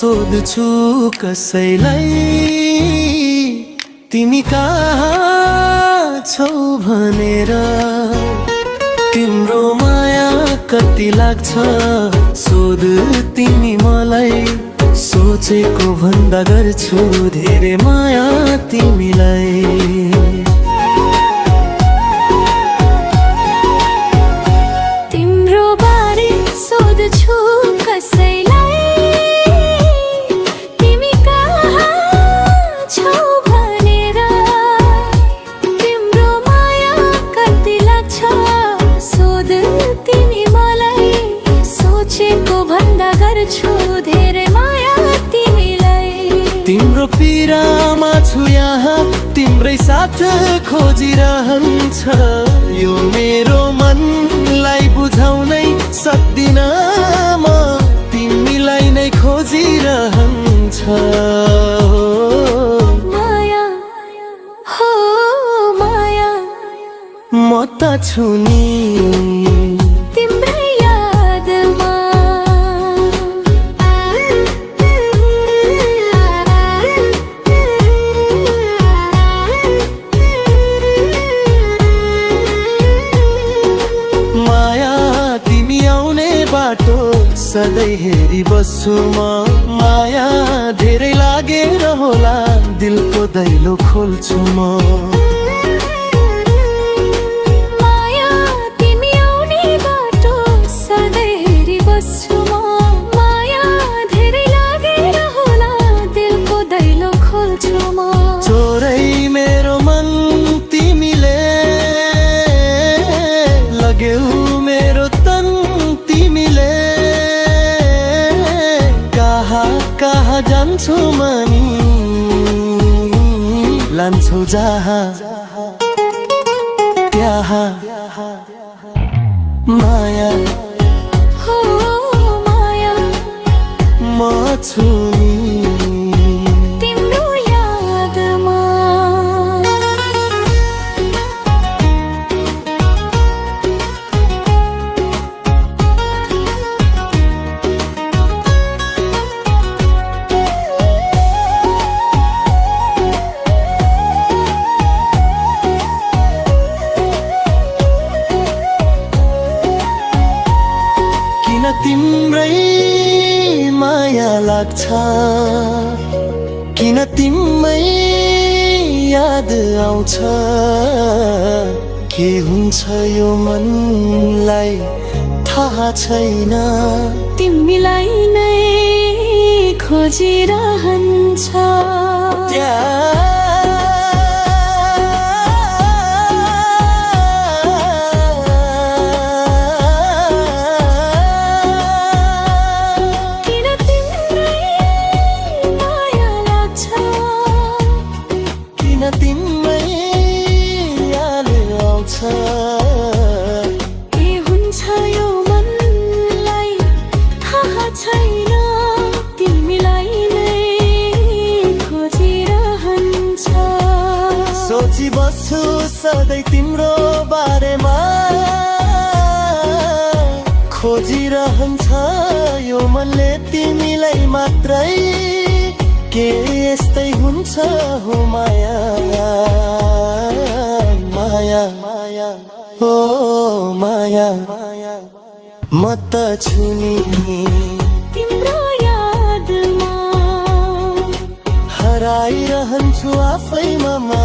सोध्छु कसैलाई तिमी कहाँ छौ भनेर। तिम्रो माया कति लाग्छ सोध तिमी मलाई, सोचेको भन्दा गर्छु धेरै माया तिमीलाई। तिम्रो बारे सोध्छु कसैलाई तिमी कहाँ छौ भनेर। तिम्रो माया कति लाग्छ सोध तिमी मलाई, सोचेको भन्दा गर्छु धेरै माया तिमीलाई। तिम्रो पीडामा छु यहाँ तिम्रै साथ खोजिरहन्छ, यो मेरो मनलाई बुझाउनै सक्दिन म, तिमीलाई नै खोजिरहन्छ। माया हो माया म त छु नि तिम्रै यादमा। माया तिमी आउने बाटो सधैँ हेरी बस्छु म, माया धेरै लागेर होला दिलको दैलो खोल्छु म। माया तिमी आउने बाटो सधैँ हेरी बस्छु म, माया धेरै लागेर होला दिलको दैलो खोल्छु म। चोरै मेरो मन तिमीले लग्यौ मेरो तन तिमीले, कहाँ कहाँ जान्छौ मनी लान्छौ जहाँ त्यहाँ माया हो माया म छु नि तिम्रो यादमा। किन तिम्रै माया लाग्छ, किन तिम्रै याद आउँछ, के हुन्छ यो मनलाई थाहा छैन। तिमीलाई नै खोजिरहन्छ। किन तिम्रै माया लाग्छ, किन तिम्रै याद आउँछ, के हुन्छ यो मनलाई थाहा छैन। तिमीलाई नै खोजिरहन्छ। सोची बस्छु सधैँ तिम्रो बारेमा, खोजिरहन्छ यो मनले तिमीलाई मात्रै, के यस्तै हुन्छ हो माया। माया माया हो माया म त छु नि तिम्रो यादमा। हराइरहन्छु आफैमा।